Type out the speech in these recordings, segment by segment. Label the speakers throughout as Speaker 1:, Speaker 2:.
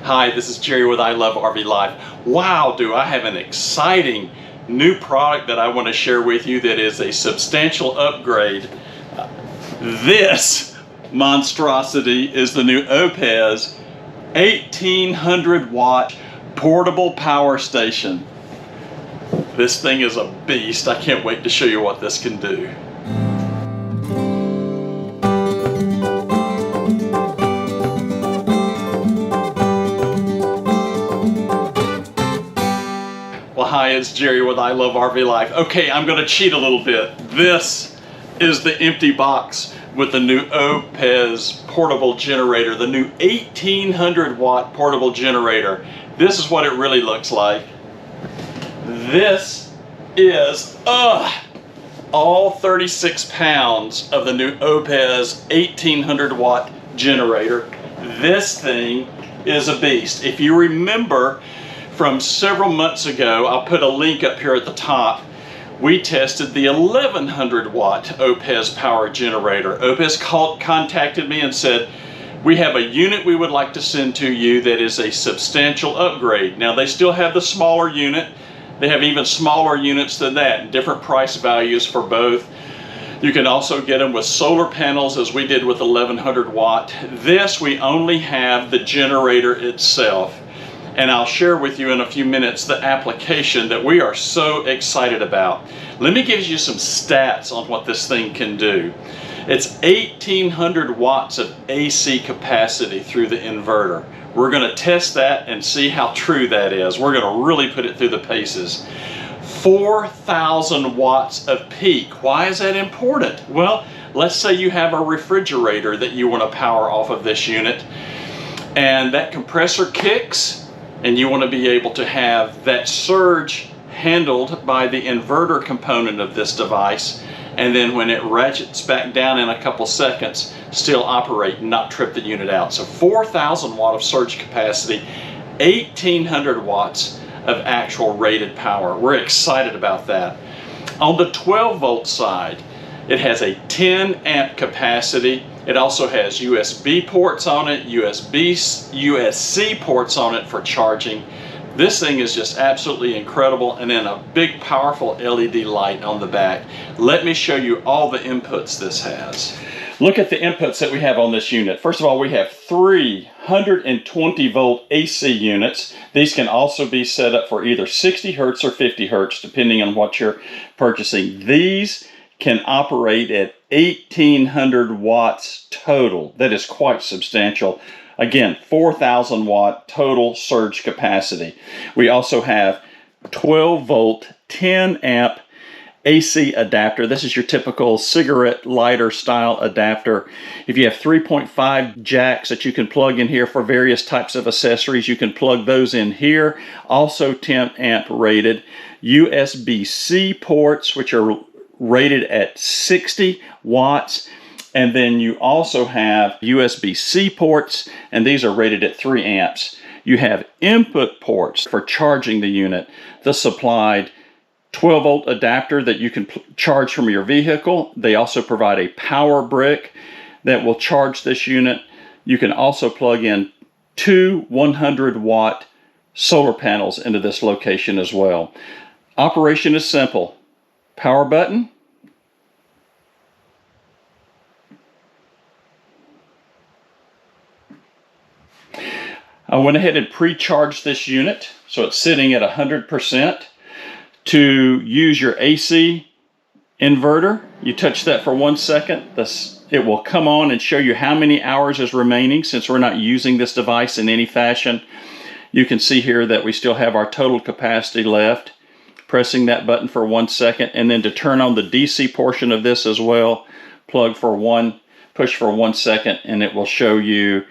Speaker 1: Hi, this is Jerry with I Love RV Life. Wow, do I have an exciting new product that I want to share with you that is a substantial upgrade. This monstrosity is the new Oupes 1800 watt portable power station. This thing is a beast. I can't wait to show you what this can do. Well, hi, it's Jerry with I Love RV Life. Okay, I'm going to cheat a little bit. This is the empty box with the new Oupes portable generator, the new 1800 watt portable generator. This is what it really looks like. This is all 36 pounds of the new Oupes 1800 watt generator. This thing is a beast. If you remember from several months ago, I'll put a link up here at the top, we tested the 1100 watt Oupes power generator. Oupes contacted me and said, we have a unit we would like to send to you that is a substantial upgrade. Now they still have the smaller unit. They have even smaller units than that, different price values for both. You can also get them with solar panels as we did with 1100 watt. This, we only have the generator itself. And I'll share with you in a few minutes the application that we are so excited about. Let me give you some stats on what this thing can do. It's 1800 watts of AC capacity through the inverter. We're going to test that and see how true that is. We're going to really put it through the paces. 4,000 watts of peak. Why is that important? Well, let's say you have a refrigerator that you want to power off of this unit, and that compressor kicks, and you want to be able to have that surge handled by the inverter component of this device, and then when it ratchets back down in a couple seconds, still operate and not trip the unit out. So 4,000 watt of surge capacity, 1800 watts of actual rated power. We're excited about that. On the 12 volt side, it has a 10 amp capacity. It also has USB ports on it, USB-C ports on it for charging. This thing is just absolutely incredible, and then a big powerful LED light on the back. Let me show you all the inputs this has. Look at the inputs that we have on this unit. First of all, we have 320 volt AC units. These can also be set up for either 60 hertz or 50 hertz, depending on what you're purchasing. These can operate at 1800 watts total. That is quite substantial. Again, 4,000 watt total surge capacity. We also have 12 volt, 10 amp AC adapter. This is your typical cigarette lighter style adapter. If you have 3.5 jacks that you can plug in here for various types of accessories, you can plug those in here. Also 10 amp rated. USB-C ports, which are rated at 60 watts. And then you also have USB-C ports, and these are rated at 3 amps. You have input ports for charging the unit. The supplied 12 volt adapter that you can charge from your vehicle. They also provide a power brick that will charge this unit. You can also plug in 2 100 watt solar panels into this location as well. Operation is simple. Power button. I went ahead and pre-charged this unit, so it's sitting at 100%. To use your AC inverter, you touch that for 1 second. It will come on and show you how many hours is remaining since we're not using this device in any fashion. You can see here that we still have our total capacity left. Pressing that button for 1 second, and then to turn on the DC portion of this as well, push for 1 second, and it will show you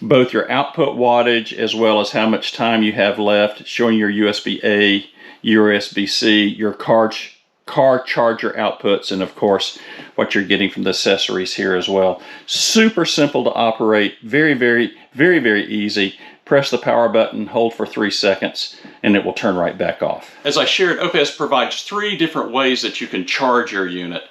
Speaker 1: both your output wattage as well as how much time you have left, showing your USB-A, USB-C, your car charger outputs, and of course what you're getting from the accessories here as well. Super simple to operate, very, very, very, very easy. Press the power button, hold for 3 seconds, and it will turn right back off. As I shared, Oupes provides 3 different ways that you can charge your unit.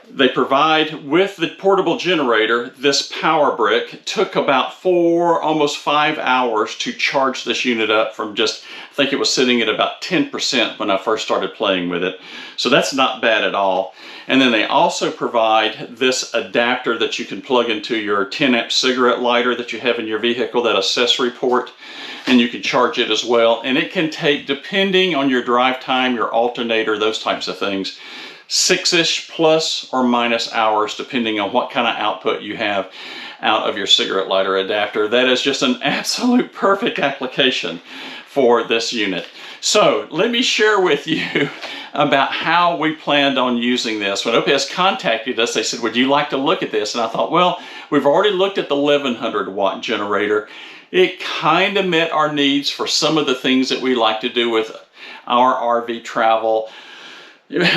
Speaker 1: They provide, with the portable generator, this power brick took about 4, almost 5 hours to charge this unit up from just, I think it was sitting at about 10% when I first started playing with it. So that's not bad at all. And then they also provide this adapter that you can plug into your 10 amp cigarette lighter that you have in your vehicle, that accessory port, and you can charge it as well. And it can take, depending on your drive time, your alternator, those types of things, 6-ish plus or minus hours, depending on what kind of output you have out of your cigarette lighter adapter. That is just an absolute perfect application for this unit. So let me share with you about how we planned on using this. When Oupes contacted us, they said, would you like to look at this? And I thought, well, we've already looked at the 1100 watt generator. It kind of met our needs for some of the things that we like to do with our RV travel.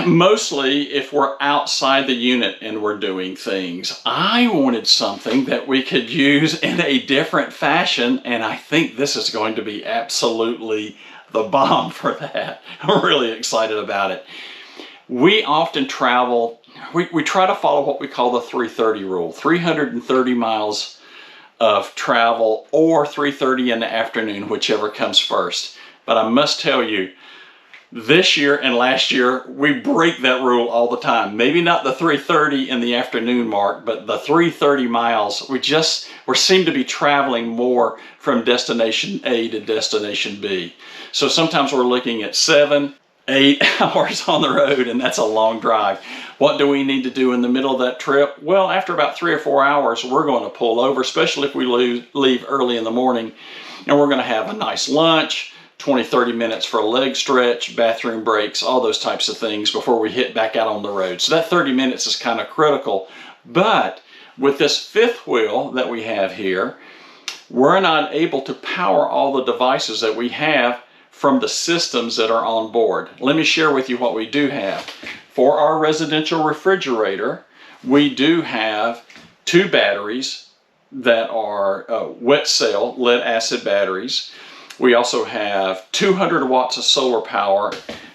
Speaker 1: Mostly if we're outside the unit and we're doing things. I wanted something that we could use in a different fashion, and I think this is going to be absolutely the bomb for that. I'm really excited about it. We often travel, we try to follow what we call the 330 rule, 330 miles of travel or 330 in the afternoon, whichever comes first. But I must tell you, this year and last year, we break that rule all the time. Maybe not the 3:30 in the afternoon mark, but the 330 miles. We seem to be traveling more from destination A to destination B. So sometimes we're looking at 7, 8 hours on the road, and that's a long drive. What do we need to do in the middle of that trip? Well, after about 3 or 4 hours, we're going to pull over, especially if we leave early in the morning, and we're going to have a nice lunch, 20-30 minutes for a leg stretch, bathroom breaks, all those types of things before we hit back out on the road. So that 30 minutes is kind of critical. But with this fifth wheel that we have here, we're not able to power all the devices that we have from the systems that are on board. Let me share with you what we do have. For our residential refrigerator, we do have 2 batteries that are wet cell lead acid batteries. We also have 200 watts of solar power.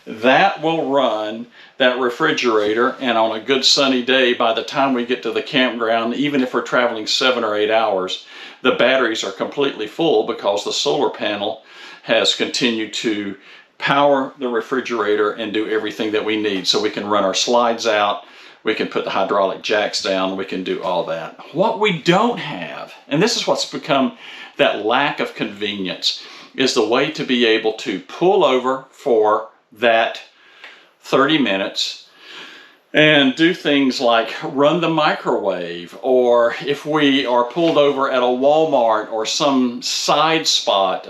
Speaker 1: That will run that refrigerator, and on a good sunny day, by the time we get to the campground, even if we're traveling 7 or 8 hours, the batteries are completely full because the solar panel has continued to power the refrigerator and do everything that we need. So we can run our slides out, we can put the hydraulic jacks down, we can do all that. What we don't have, and this is what's become that lack of convenience, is the way to be able to pull over for that 30 minutes and do things like run the microwave, or if we are pulled over at a Walmart or some side spot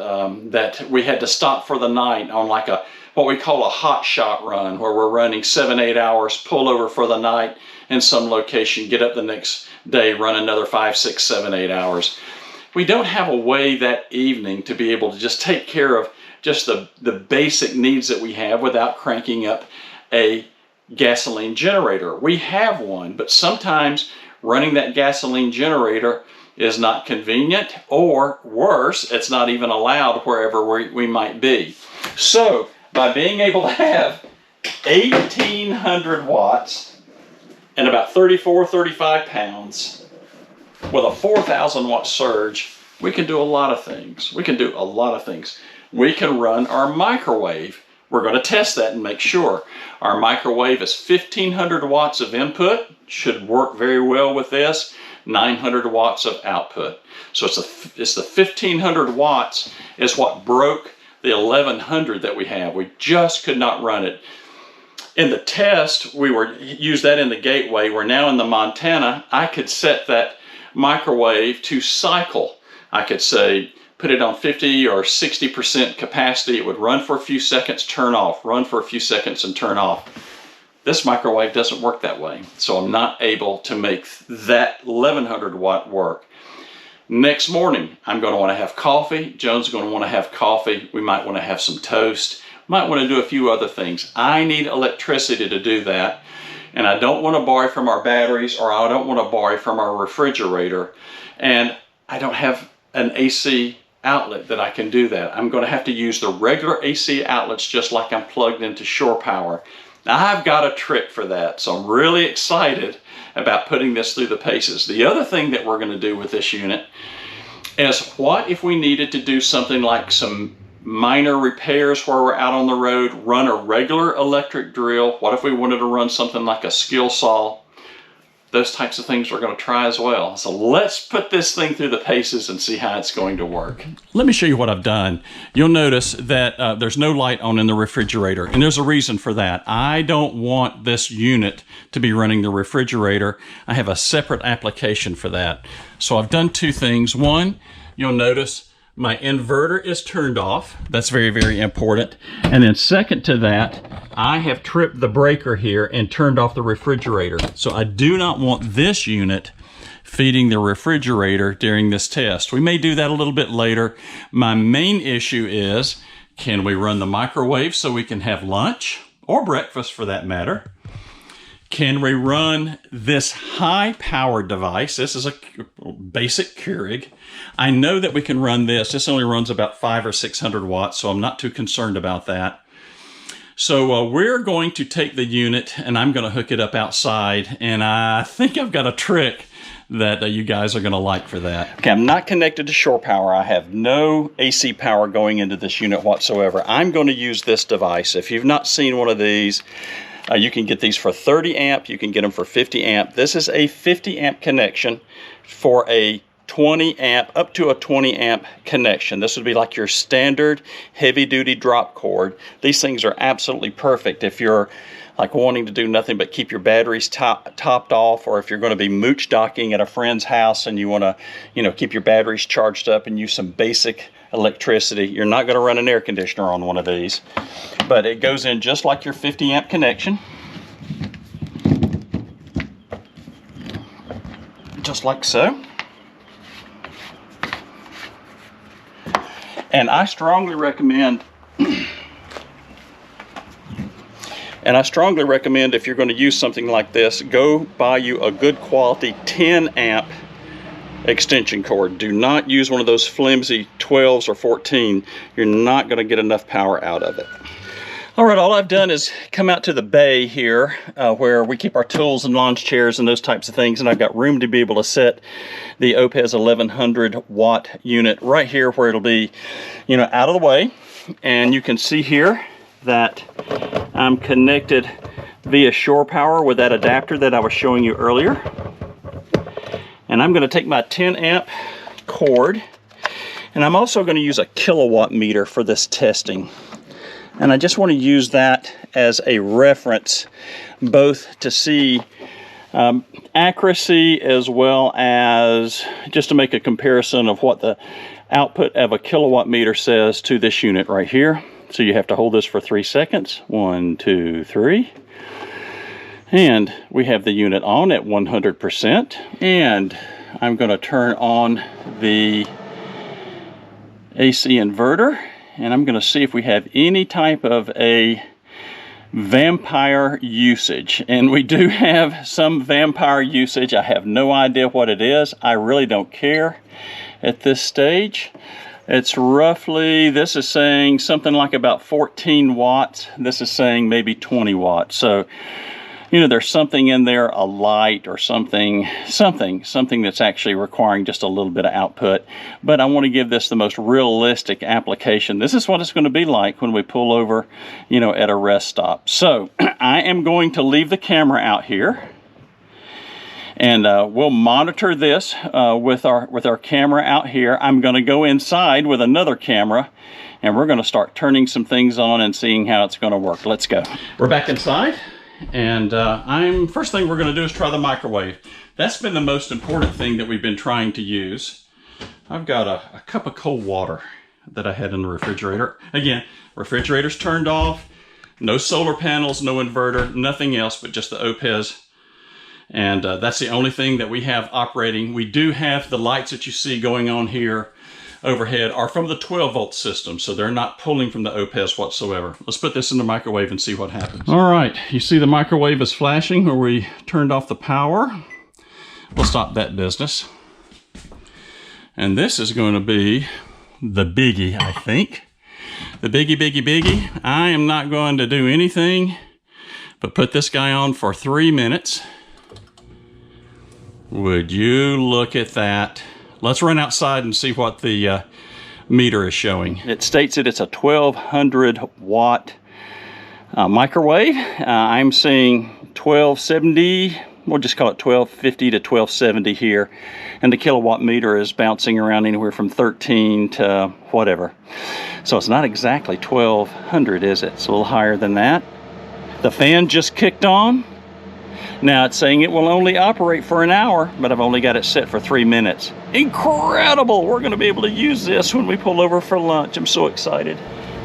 Speaker 1: that we had to stop for the night on like what we call a hot shot run, where we're running 7-8 hours, pull over for the night in some location, get up the next day, run another 5, 6, 7, 8 hours. We don't have a way that evening to be able to just take care of just the basic needs that we have without cranking up a gasoline generator. We have one, but sometimes running that gasoline generator is not convenient, or worse, it's not even allowed wherever we might be. So by being able to have 1,800 watts and about 34, 35 pounds, with a 4,000 watt surge, we can do a lot of things. We can do a lot of things. We can run our microwave. We're going to test that and make sure. Our microwave is 1,500 watts of input, should work very well with this, 900 watts of output. So it's the 1,500 watts is what broke the 1,100 that we have. We just could not run it. In the test, we used that in the gateway. We're now in the Montana. I could set that microwave to cycle. I could say put it on 50 or 60% capacity. It would run for a few seconds, turn off, run for a few seconds and turn off. This microwave doesn't work that way, so I'm not able to make that 1,100 watt work. Next morning, I'm going to want to have coffee. Joan's going to want to have coffee. We might want to have some toast. Might want to do a few other things. I need electricity to do that. And I don't want to borrow from our batteries, or I don't want to borrow from our refrigerator. And I don't have an AC outlet that I can do that. I'm going to have to use the regular AC outlets just like I'm plugged into shore power. Now, I've got a trick for that, so I'm really excited about putting this through the paces. The other thing that we're going to do with this unit is, what if we needed to do something like some minor repairs where we're out on the road, run a regular electric drill? What if we wanted to run something like a skill saw? Those types of things we're going to try as well. So let's put this thing through the paces and see how it's going to work. Let me show you what I've done. You'll notice that there's no light on in the refrigerator, and there's a reason for that. I don't want this unit to be running the refrigerator. I have a separate application for that. So I've done two things. One, you'll notice my inverter is turned off. That's very, very important. And then second to that, I have tripped the breaker here and turned off the refrigerator. So I do not want this unit feeding the refrigerator during this test. We may do that a little bit later. My main issue is, can we run the microwave so we can have lunch or breakfast for that matter? Can we run this high power device? This is a basic Keurig. I know that we can run this. This only runs about 500 or 600 watts, so I'm not too concerned about that. So we're going to take the unit and I'm going to hook it up outside, and I think I've got a trick that you guys are going to like for that. Okay, I'm not connected to shore power. I have no AC power going into this unit whatsoever. I'm going to use this device. If you've not seen one of these, you can get these for 30 amp, you can get them for 50 amp. This is a 50 amp connection for a 20 amp, up to a 20 amp connection. This would be like your standard heavy duty drop cord. These things are absolutely perfect if you're like wanting to do nothing but keep your batteries topped off, or if you're going to be mooch docking at a friend's house and you want to, keep your batteries charged up and use some basic electricity. You're not going to run an air conditioner on one of these, but it goes in just like your 50 amp connection, just like so. And I strongly recommend if you're going to use something like this, go buy you a good quality 10 amp extension cord. Do not use one of those flimsy 12s or 14. You're not going to get enough power out of it. All right, all I've done is come out to the bay here where we keep our tools and lawn chairs and those types of things, and I've got room to be able to set the Oupes 1100 watt unit right here where it'll be, out of the way. And you can see here that I'm connected via shore power with that adapter that I was showing you earlier. And I'm going to take my 10 amp cord, and I'm also going to use a kilowatt meter for this testing. And I just want to use that as a reference, both to see accuracy as well as just to make a comparison of what the output of a kilowatt meter says to this unit right here. So you have to hold this for 3 seconds. 1, 2, 3. And we have the unit on at 100%. And I'm going to turn on the AC inverter, and I'm going to see if we have any type of a vampire usage. And we do have some vampire usage. I have no idea what it is. I really don't care at this stage. It's roughly, this is saying something like about 14 watts. This is saying maybe 20 watts. So, there's something in there, a light or something that's actually requiring just a little bit of output. But I want to give this the most realistic application. This is what it's going to be like when we pull over, at a rest stop. So I am going to leave the camera out here, and we'll monitor this with our camera out here. I'm going to go inside with another camera, and we're going to start turning some things on and seeing how it's going to work. Let's go. We're back inside. And first thing we're going to do is try the microwave. That's been the most important thing that we've been trying to use. I've got a cup of cold water that I had in the refrigerator. Again, refrigerator's turned off, no solar panels, no inverter, nothing else but just the Oupes. And that's the only thing that we have operating. We do have the lights that you see going on here overhead are from the 12 volt system, so they're not pulling from the Oupes whatsoever. Let's put this in the microwave and see what happens. All right, you see the microwave is flashing where we turned off the power. We'll stop that business. And this is going to be the biggie, I think. The biggie. I am not going to do anything But put this guy on for 3 minutes. Would you look at that? Let's run outside and see what the meter is showing. It states that it's a 1200 watt microwave. I'm seeing 1270, we'll just call it 1250 to 1270 here. And the kilowatt meter is bouncing around anywhere from 13 to whatever. So it's not exactly 1200, is it? It's a little higher than that. The fan just kicked on. Now it's saying it will only operate for an hour, but I've only got it set for 3 minutes. Incredible! We're going to be able to use this when we pull over for lunch. I'm so excited.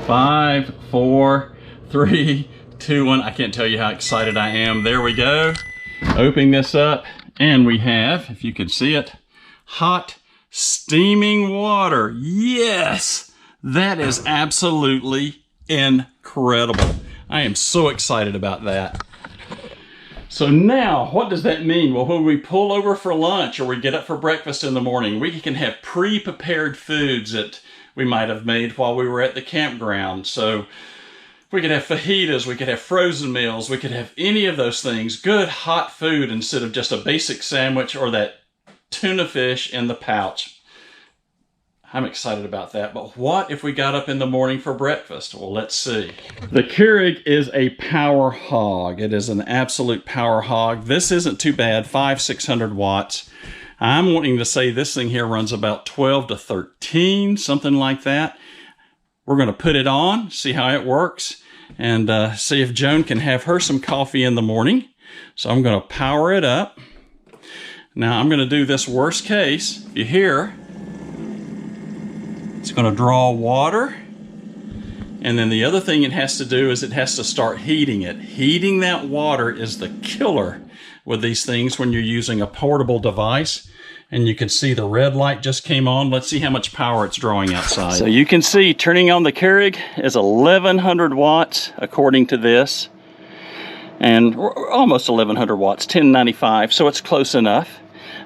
Speaker 1: 5, 4, 3, 2, 1. I can't tell you how excited I am. There we go. Opening this up, and we have, if you can see it, hot steaming water. Yes! That is absolutely incredible. I am so excited about that. So now, what does that mean? Well, when we pull over for lunch or we get up for breakfast in the morning, we can have pre-prepared foods that we might have made while we were at the campground. So we could have fajitas, we could have frozen meals, we could have any of those things. Good hot food instead of just a basic sandwich or that tuna fish in the pouch. I'm excited about that, but what if we got up in the morning for breakfast? Well, let's see. The Keurig is a power hog. It is an absolute power hog. This isn't too bad, 500-600 watts. I'm wanting to say this thing here runs about 12 to 13, something like that. We're going to put it on, see how it works, and see if Joan can have her some coffee in the morning. So I'm going to power it up. Now I'm going to do this worst case. If you hear, it's going to draw water, and then the other thing it has to do is it has to start heating it. Heating that water is the killer with these things when you're using a portable device. And you can see the red light just came on. Let's see how much power it's drawing outside. So you can see turning on the Keurig is 1100 watts according to this. And almost 1100 watts, 1095, so it's close enough.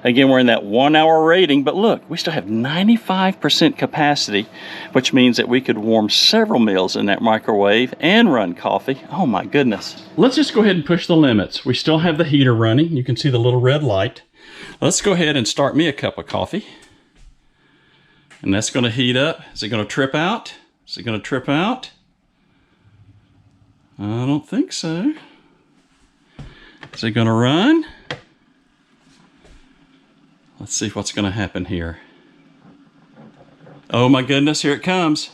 Speaker 1: Again, we're in that 1 hour rating, but look, we still have 95% capacity, which means that we could warm several meals in that microwave and run coffee. Oh my goodness. Let's just go ahead and push the limits. We still have the heater running. You can see the little red light. Let's go ahead and start me a cup of coffee. And that's going to heat up. Is it going to trip out? Is it going to trip out? I don't think so. Is it going to run? Let's see what's going to happen here. Oh my goodness, here it comes.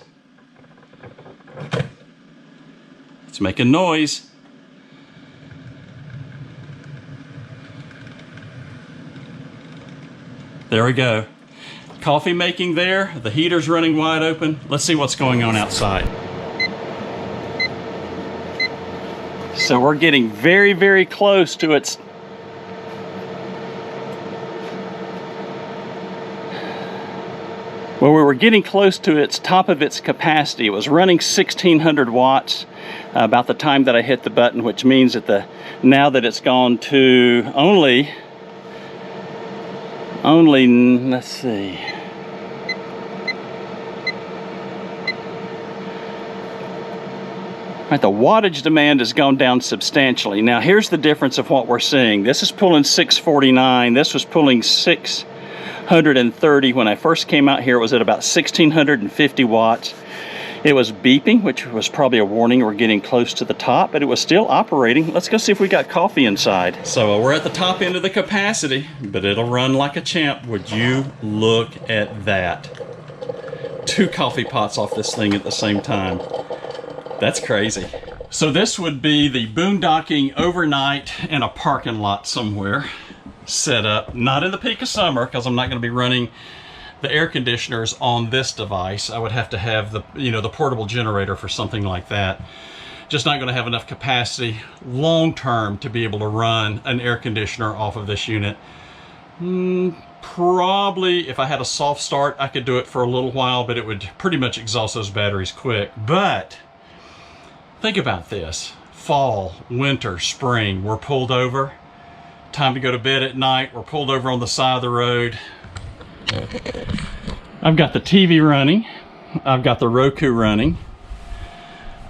Speaker 1: It's making noise. There we go. Coffee making there. The heater's running wide open. Let's see what's going on outside. So we're getting very, very close to its well, we were getting close to its top of its capacity. It was running 1600 watts about the time that I hit the button, which means that now that it's gone to only, let's see. Right, the wattage demand has gone down substantially. Now here's the difference of what we're seeing. This is pulling 649. This was pulling 630. When I first came out here, it was at about 1650 watts. It was beeping, which was probably a warning we're getting close to the top, but it was still operating. Let's go see if we got coffee inside. So we're at the top end of the capacity, but it'll run like a champ. Would you look at that? 2 coffee pots off this thing at the same time. That's crazy. So this would be the boondocking overnight in a parking lot somewhere set up, not in the peak of summer, because I'm not going to be running the air conditioners on this device. I would have to have the, the portable generator for something like that. Just not going to have enough capacity long term to be able to run an air conditioner off of this unit. Probably if I had a soft start, I could do it for a little while, but it would pretty much exhaust those batteries quick. But think about this. Fall, winter, spring, we're pulled over. Time to go to bed at night. We're pulled over on the side of the road. I've got the TV running. I've got the Roku running.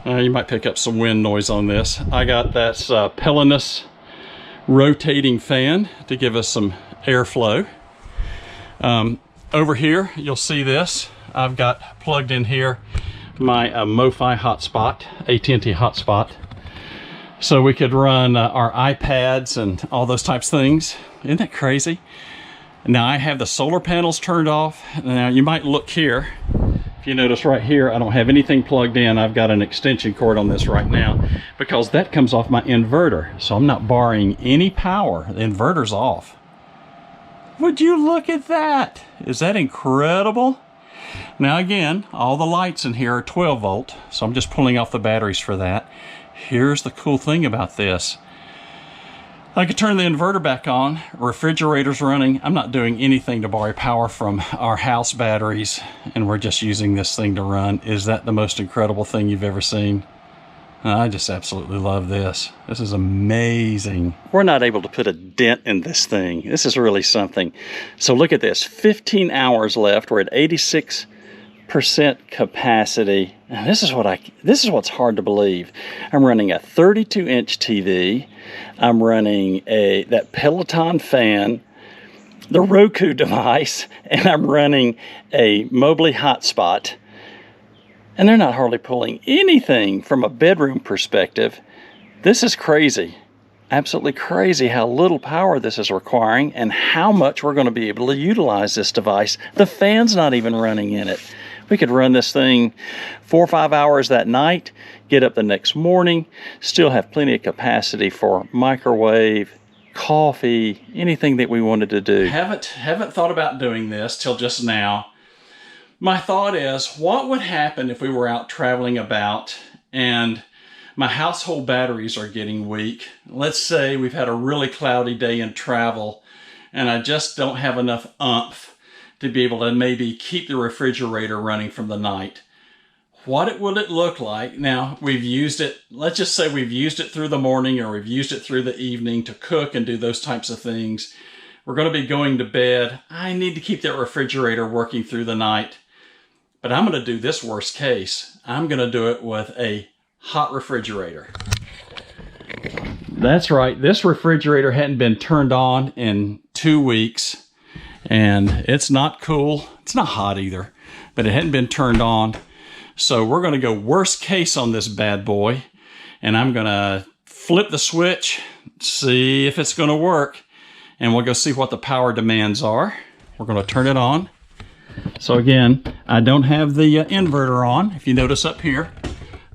Speaker 1: You might pick up some wind noise on this. I got that Pelinus rotating fan to give us some airflow. Over here, you'll see this. I've got plugged in here my MoFi hotspot, AT&T hotspot. So we could run our iPads and all those types of things. Isn't that crazy? Now I have the solar panels turned off. Now you might look here. If you notice right here, I don't have anything plugged in. I've got an extension cord on this right now because that comes off my inverter. So I'm not borrowing any power. The inverter's off. Would you look at that? Is that incredible? Now again, all the lights in here are 12 volt. So I'm just pulling off the batteries for that. Here's the cool thing about this. I could turn the inverter back on, refrigerator's running. I'm not doing anything to borrow power from our house batteries, and we're just using this thing to run. Is that the most incredible thing you've ever seen? I just absolutely love this. This is amazing. We're not able to put a dent in this thing. This is really something. So look at this, 15 hours left. We're at 86% capacity. Now this is what's hard to believe. I'm running a 32-inch TV. I'm running that Peloton fan, the Roku device, and I'm running a Mobley hotspot. And they're not hardly pulling anything from a bedroom perspective. This is crazy. Absolutely crazy how little power this is requiring and how much we're going to be able to utilize this device. The fan's not even running in it. We could run this thing 4 or 5 hours that night, get up the next morning, still have plenty of capacity for microwave, coffee, anything that we wanted to do. Haven't thought about doing this till just now. My thought is, what would happen if we were out traveling about and my household batteries are getting weak? Let's say we've had a really cloudy day in travel and I just don't have enough oomph to be able to maybe keep the refrigerator running from the night. What would it look like? Now, we've used it, let's just say we've used it through the morning or we've used it through the evening to cook and do those types of things. We're going to be going to bed. I need to keep that refrigerator working through the night. But I'm going to do this worst case. I'm going to do it with a hot refrigerator. That's right. This refrigerator hadn't been turned on in 2 weeks. And it's not cool. It's not hot either. But it hadn't been turned on. So we're going to go worst case on this bad boy. And I'm going to flip the switch, see if it's going to work. And we'll go see what the power demands are. We're going to turn it on. So again, I don't have the inverter on. If you notice up here,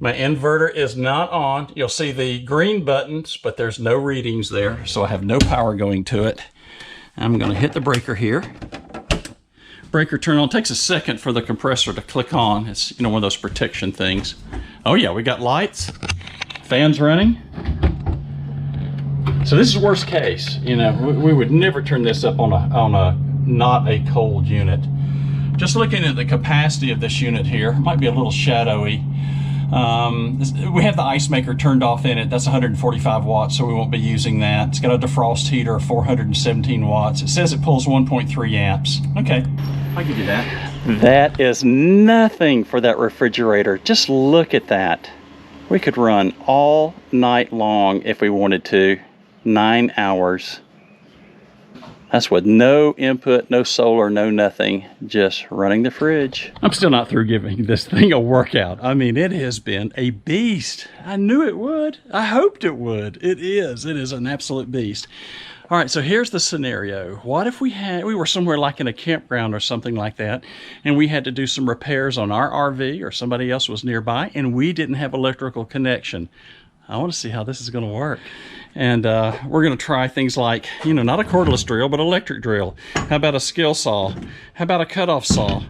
Speaker 1: my inverter is not on. You'll see the green buttons, but there's no readings there. So I have no power going to it. I'm going to hit the breaker here. Breaker turn on. It takes a second for the compressor to click on. It's, one of those protection things. Oh yeah, we got lights. Fans running. So this is worst case. We would never turn this up on a not a cold unit. Just looking at the capacity of this unit here, it might be a little shadowy. We have the ice maker turned off in it. That's 145 watts, so we won't be using that. It's got a defrost heater of 417 watts. It says it pulls 1.3 amps. Okay, I'll give you that. That is nothing for that refrigerator. Just look at that. We could run all night long if we wanted to, 9 hours. That's with no input, no solar, no nothing, just running the fridge. I'm still not through giving this thing a workout. I mean, it has been a beast. I knew it would. I hoped it would. It is an absolute beast. All right, so here's the scenario. What if we were somewhere like in a campground or something like that, and we had to do some repairs on our RV or somebody else was nearby, and we didn't have electrical connection. I want to see how this is going to work. And we're going to try things like, not a cordless drill, but electric drill. How about a skill saw? How about a cutoff saw?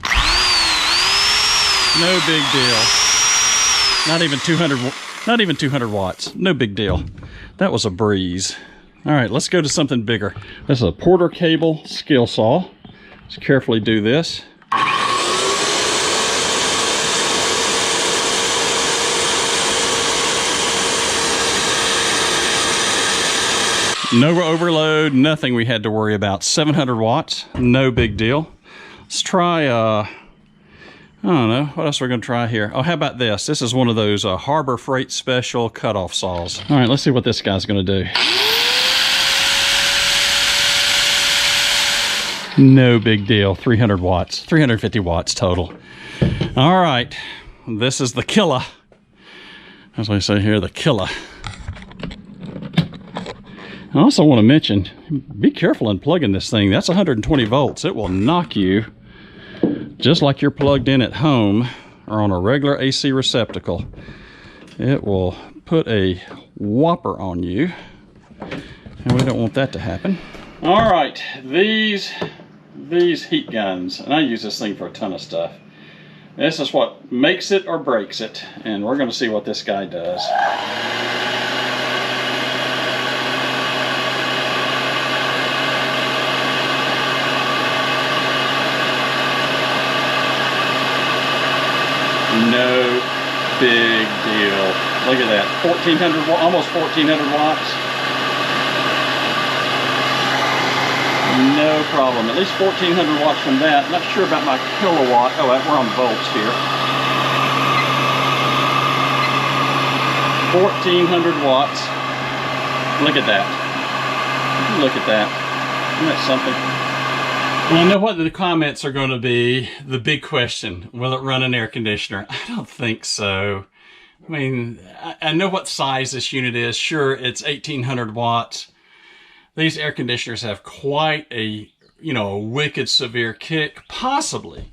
Speaker 1: No big deal. Not even 200 watts. No big deal. That was a breeze. All right, let's go to something bigger. This is a Porter cable skill saw. Let's carefully do this. No overload, nothing we had to worry about. 700 watts, no big deal. Let's try, I don't know. What else are we going to try here? Oh, how about this? This is one of those Harbor Freight Special cutoff saws. All right, let's see what this guy's going to do. No big deal. 300 watts. 350 watts total. All right. This is the killer. As I say here, the killer. I also want to mention, be careful in plugging this thing. That's 120 volts. It will knock you just like you're plugged in at home or on a regular AC receptacle. It will put a whopper on you, and we don't want that to happen. All right, these heat guns, and I use this thing for a ton of stuff. This is what makes it or breaks it, and we're going to see what this guy does. No big deal. Look at that, 1,400, almost 1,400 watts. No problem. At least 1,400 watts from that. Not sure about my kilowatt. Oh, we're on volts here. 1,400 watts. Look at that. Look at that. Isn't that something? Well, I know what the comments are going to be. The big question, will it run an air conditioner? I don't think so. I mean, I know what size this unit is. Sure, it's 1,800 watts. These air conditioners have quite a, a wicked severe kick. Possibly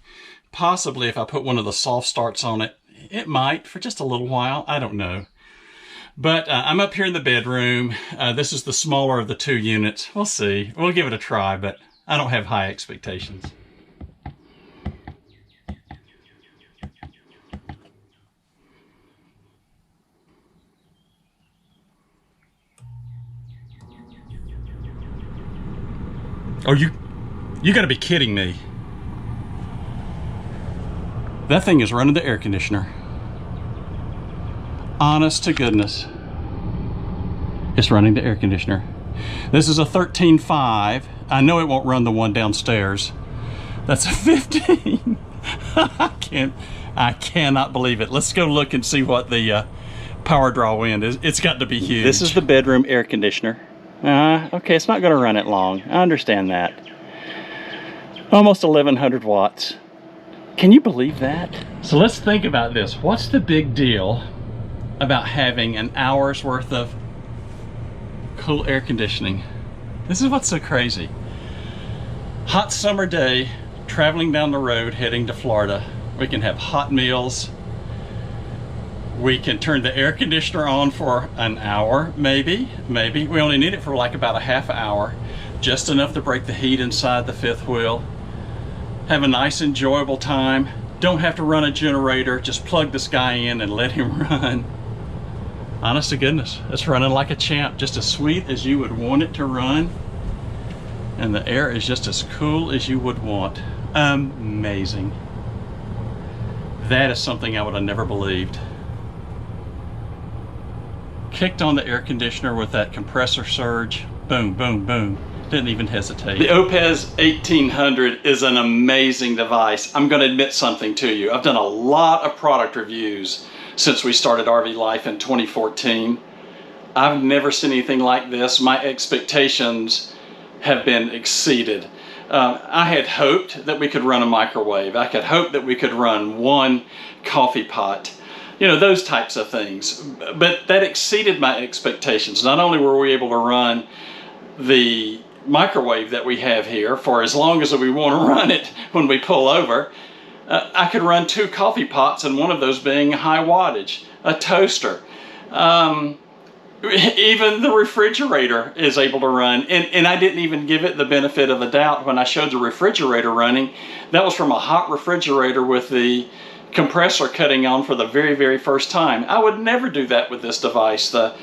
Speaker 1: if I put one of the soft starts on it, it might for just a little while. I don't know. But I'm up here in the bedroom. This is the smaller of the two units. We'll see. We'll give it a try, but I don't have high expectations. Oh, you gotta be kidding me. That thing is running the air conditioner. Honest to goodness. It's running the air conditioner. This is a 13.5. I know it won't run the one downstairs. That's a 15. I cannot believe it. Let's go look and see what the power draw wind is. It's got to be huge. This is the bedroom air conditioner. Okay, it's not going to run it long. I understand that. Almost 1,100 watts. Can you believe that? So let's think about this. What's the big deal about having an hour's worth of cool air conditioning? This is what's so crazy. Hot summer day, traveling down the road, heading to Florida. We can have hot meals. We can turn the air conditioner on for an hour, maybe. We only need it for like about a half hour, just enough to break the heat inside the fifth wheel. Have a nice, enjoyable time. Don't have to run a generator. Just plug this guy in and let him run. Honest to goodness, it's running like a champ, just as sweet as you would want it to run. And the air is just as cool as you would want. Amazing. That is something I would have never believed. Kicked on the air conditioner with that compressor surge. Boom, boom, boom. Didn't even hesitate. The Oupes 1800 is an amazing device. I'm going to admit something to you. I've done a lot of product reviews since we started RV Life in 2014. I've never seen anything like this. My expectations have been exceeded. I had hoped that we could run a microwave. I could hope that we could run one coffee pot. Those types of things. But that exceeded my expectations. Not only were we able to run the microwave that we have here for as long as we want to run it when we pull over, I could run 2 coffee pots, and one of those being high wattage, a toaster. Even the refrigerator is able to run, and I didn't even give it the benefit of the doubt when I showed the refrigerator running. That was from a hot refrigerator with the compressor cutting on for the very, very first time. I would never do that with this device. The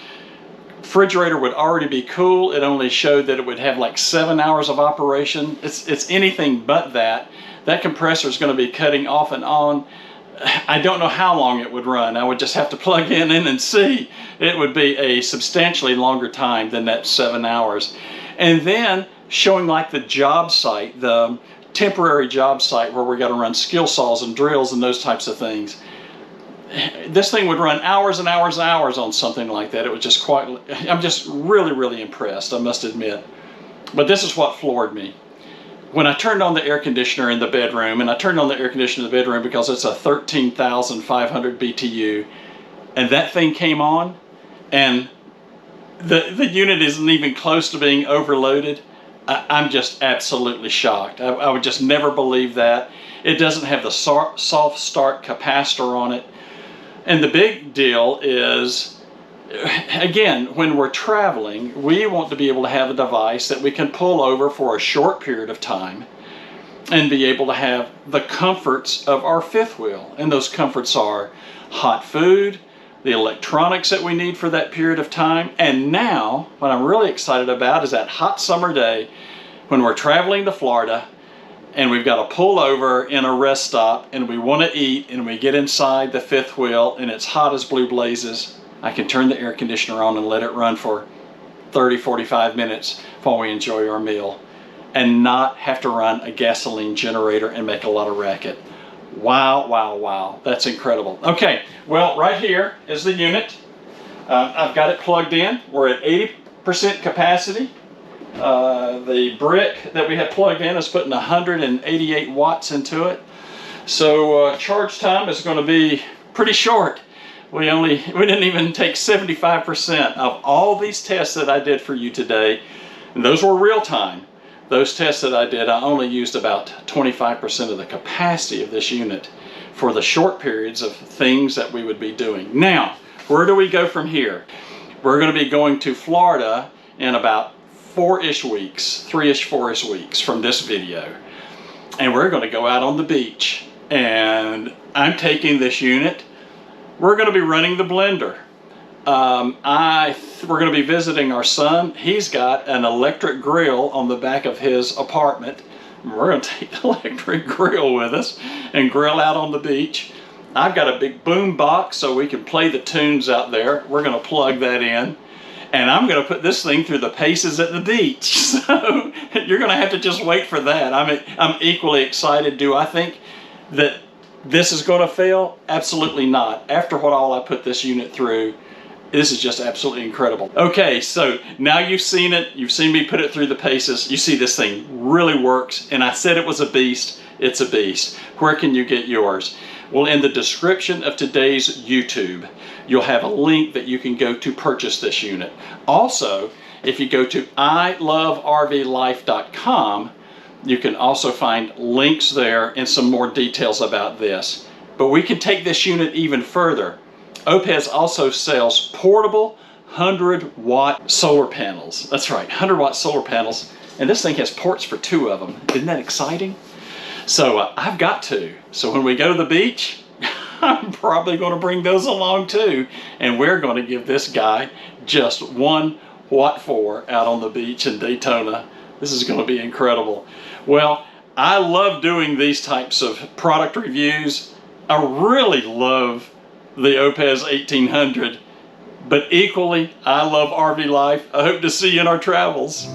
Speaker 1: refrigerator would already be cool. It only showed that it would have like 7 hours of operation. It's anything but that. That compressor is going to be cutting off and on. I don't know how long it would run. I would just have to plug in and see. It would be a substantially longer time than that 7 hours. And then showing like the job site, the temporary job site where we got to run skill saws and drills and those types of things. This thing would run hours and hours and hours on something like that. It was just quite, I'm just really, really impressed, I must admit. But this is what floored me. When I turned on the air conditioner in the bedroom, and I turned on the air conditioner in the bedroom because it's a 13,500 BTU, and that thing came on, and the unit isn't even close to being overloaded, I'm just absolutely shocked. I would just never believe that. It doesn't have the soft start capacitor on it. And the big deal is, again, when we're traveling, we want to be able to have a device that we can pull over for a short period of time and be able to have the comforts of our fifth wheel. And those comforts are hot food, the electronics that we need for that period of time. And now, what I'm really excited about is that hot summer day when we're traveling to Florida and we've got to pull over in a rest stop and we want to eat and we get inside the fifth wheel and it's hot as blue blazes. I can turn the air conditioner on and let it run for 30, 45 minutes while we enjoy our meal and not have to run a gasoline generator and make a lot of racket. Wow, wow, wow. That's incredible. Okay, well, right here is the unit. I've got it plugged in. We're at 80% capacity. The brick that we have plugged in is putting 188 watts into it. So charge time is going to be pretty short. We didn't even take 75% of all these tests that I did for you today. And those were real time. Those tests that I did, I only used about 25% of the capacity of this unit for the short periods of things that we would be doing. Now, where do we go from here? We're going to be going to Florida in about 4-ish weeks, 3-ish, 4-ish weeks from this video. And we're going to go out on the beach. And I'm taking this unit. We're going to be running the blender. We're going to be visiting our son. He's got an electric grill on the back of his apartment. We're going to take the electric grill with us and grill out on the beach. I've got a big boom box so we can play the tunes out there. We're going to plug that in. And I'm going to put this thing through the paces at the beach. So you're going to have to just wait for that. I'm equally excited. Do I think that this is going to fail? Absolutely not. After what all I put this unit through, this is just absolutely incredible. Okay, so now you've seen it. You've seen me put it through the paces. You see this thing really works. And I said it was a beast. It's a beast. Where can you get yours? Well, in the description of today's YouTube, you'll have a link that you can go to purchase this unit. Also, if you go to ilovervlife.com, you can also find links there and some more details about this. But we can take this unit even further. Oupes also sells portable 100-watt solar panels. That's right, 100-watt solar panels. And this thing has ports for 2 of them. Isn't that exciting? So I've got 2. So when we go to the beach, I'm probably going to bring those along too. And we're going to give this guy just 1 watt 4 out on the beach in Daytona. This is going to be incredible. Well, I love doing these types of product reviews. I really love the Oupes 1800, but equally, I love RV life. I hope to see you in our travels.